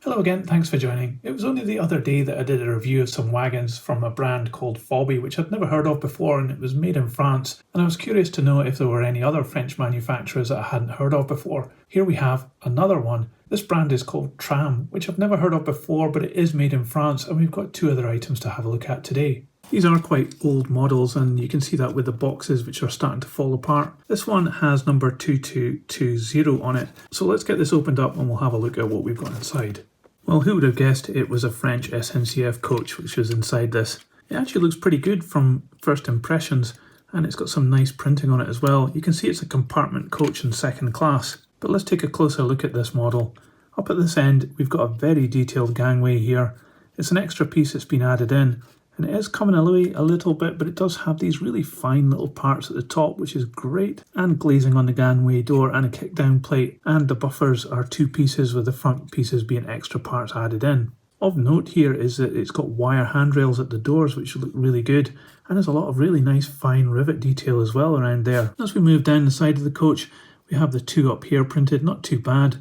Hello again, thanks for joining. It was only the other day that I did a review of some wagons from a brand called Fobby, which I'd never heard of before, and it was made in France, and I was curious to know if there were any other French manufacturers that I hadn't heard of before. Here we have another one. This brand is called Tram, which I've never heard of before, but it is made in France, and we've got two other items to have a look at today. These are quite old models, and you can see that with the boxes which are starting to fall apart. This one has number 2220 on it, so let's get this opened up and we'll have a look at what we've got inside. Well, who would have guessed it was a French SNCF coach which was inside this. It actually looks pretty good from first impressions, and it's got some nice printing on it as well. You can see it's a compartment coach in second class. But let's take a closer look at this model. Up at this end, we've got a very detailed gangway here. It's an extra piece that's been added in, and it is coming away a little bit, but it does have these really fine little parts at the top, which is great, and glazing on the gangway door and a kick down plate, and the buffers are two pieces with the front pieces being extra parts added in. Of note here is that it's got wire handrails at the doors which look really good, and there's a lot of really nice fine rivet detail as well around there. As we move down the side of the coach, we have the two up here printed, not too bad.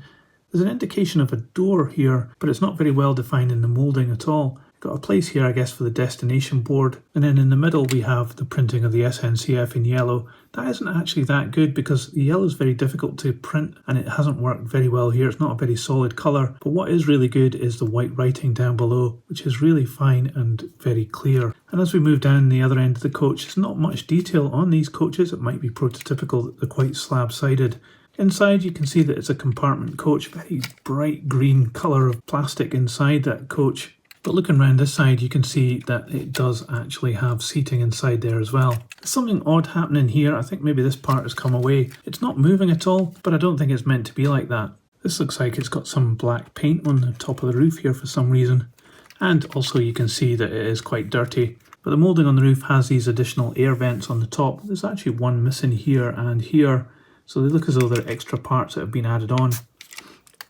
There's an indication of a door here, but it's not very well defined in the moulding at all. Got a place here, I guess, for the destination board, and then in the middle we have the printing of the SNCF in yellow. That isn't actually that good because the yellow is very difficult to print and it hasn't worked very well here. It's not a very solid colour, but what is really good is the white writing down below, which is really fine and very clear. And as we move down the other end of the coach, there's not much detail on these coaches. It might be prototypical that they're quite slab-sided. Inside you can see that it's a compartment coach, very bright green colour of plastic inside that coach. But looking around this side, you can see that it does actually have seating inside there as well. There's something odd happening here. I think maybe this part has come away. It's not moving at all, but I don't think it's meant to be like that. This looks like it's got some black paint on the top of the roof here for some reason. And also you can see that it is quite dirty. But the moulding on the roof has these additional air vents on the top. There's actually one missing here and here. So they look as though they're extra parts that have been added on.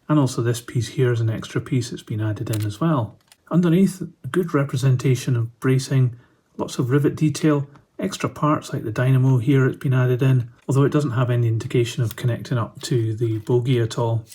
And also this piece here is an extra piece that's been added in as well. Underneath, a good representation of bracing, lots of rivet detail, extra parts like the dynamo here it's been added in, although it doesn't have any indication of connecting up to the bogie at all.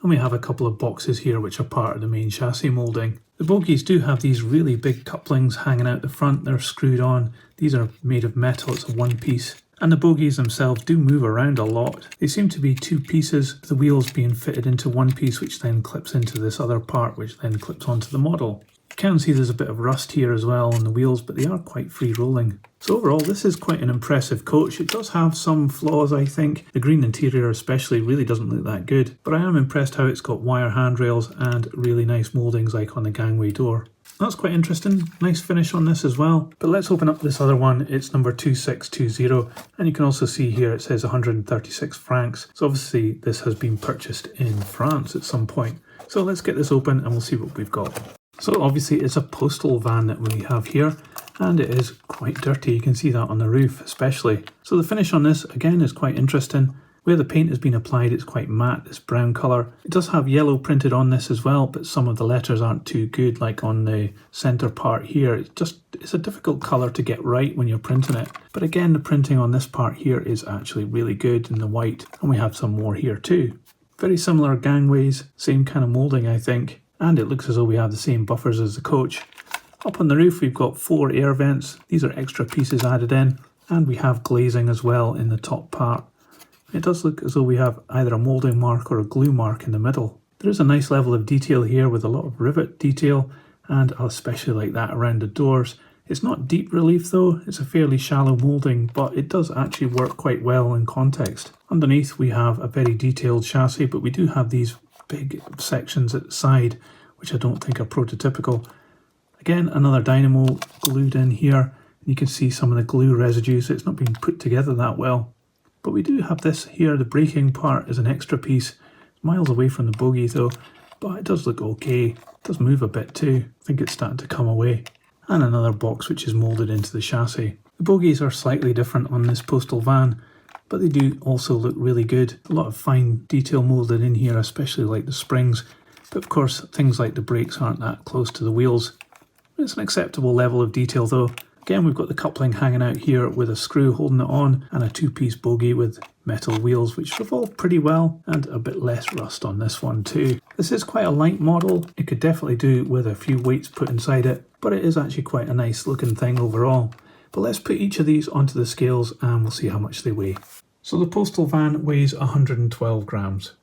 And we have a couple of boxes here which are part of the main chassis moulding. The bogies do have these really big couplings hanging out the front, they're screwed on. These are made of metal, it's a one piece. And the bogies themselves do move around a lot. They seem to be two pieces, the wheels being fitted into one piece which then clips into this other part which then clips onto the model. You can see there's a bit of rust here as well on the wheels, but they are quite free rolling. So overall this is quite an impressive coach. It does have some flaws, I think. The green interior especially really doesn't look that good, but I am impressed how it's got wire handrails and really nice mouldings like on the gangway door. That's quite interesting, nice finish on this as well. But let's open up this other one, it's number 2620, and you can also see here it says 136 francs. So obviously this has been purchased in France at some point. So let's get this open and we'll see what we've got. So obviously it's a postal van that we have here, and it is quite dirty, you can see that on the roof especially. So the finish on this again is quite interesting. Where the paint has been applied, it's quite matte, this brown colour. It does have yellow printed on this as well, but some of the letters aren't too good, like on the centre part here. It's a difficult colour to get right when you're printing it. But again, the printing on this part here is actually really good in the white, and we have some more here too. Very similar gangways, same kind of moulding I think, and it looks as though we have the same buffers as the coach. Up on the roof we've got 4 air vents, these are extra pieces added in, and we have glazing as well in the top part. It does look as though we have either a moulding mark or a glue mark in the middle. There is a nice level of detail here with a lot of rivet detail, and I especially like that around the doors. It's not deep relief though, it's a fairly shallow moulding, but it does actually work quite well in context. Underneath we have a very detailed chassis, but we do have these big sections at the side, which I don't think are prototypical. Again, another dynamo glued in here. You can see some of the glue residues, it's not been put together that well. But we do have this here, the braking part is an extra piece. It's miles away from the bogie though, but it does look okay. It does move a bit too. I think it's starting to come away. And another box which is moulded into the chassis. The bogies are slightly different on this postal van, but they do also look really good. A lot of fine detail moulded in here, especially like the springs. But of course, things like the brakes aren't that close to the wheels. It's an acceptable level of detail though. Again, we've got the coupling hanging out here with a screw holding it on, and a two-piece bogie with metal wheels which revolve pretty well, and a bit less rust on this one too. This is quite a light model. It could definitely do with a few weights put inside it, but it is actually quite a nice looking thing overall. But let's put each of these onto the scales and we'll see how much they weigh. So the postal van weighs 112 grams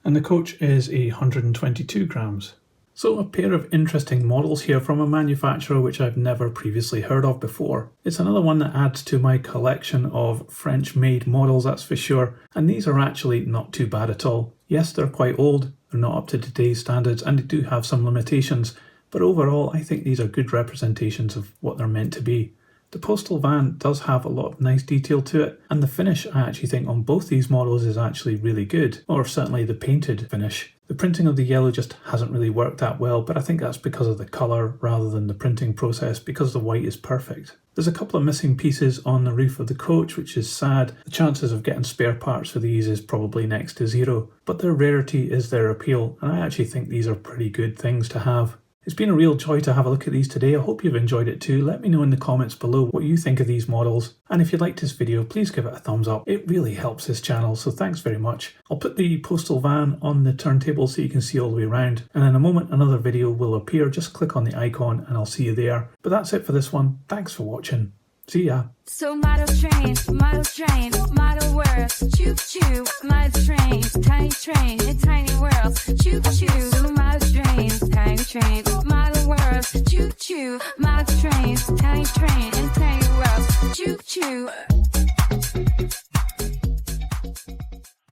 and the coach is 122 grams. So a pair of interesting models here from a manufacturer which I've never previously heard of before. It's another one that adds to my collection of French-made models, that's for sure, and these are actually not too bad at all. Yes, they're quite old, they're not up to today's standards, and they do have some limitations, but overall I think these are good representations of what they're meant to be. The postal van does have a lot of nice detail to it, and the finish I actually think on both these models is actually really good, or certainly the painted finish. The printing of the yellow just hasn't really worked that well, but I think that's because of the colour rather than the printing process, because the white is perfect. There's a couple of missing pieces on the roof of the coach, which is sad. The chances of getting spare parts for these is probably next to zero, but their rarity is their appeal, and I actually think these are pretty good things to have. It's been a real joy to have a look at these today. I hope you've enjoyed it too. Let me know in the comments below what you think of these models. And if you liked this video, please give it a thumbs up. It really helps this channel, so thanks very much. I'll put the postal van on the turntable so you can see all the way around. And in a moment, another video will appear. Just click on the icon and I'll see you there. But that's it for this one. Thanks for watching. See ya. So model train, model world, choo choo, model trains, tiny in tiny worlds, choo choo. So model trains, tiny train, model world, choo choo, model trains, tiny in tiny worlds, choo choo.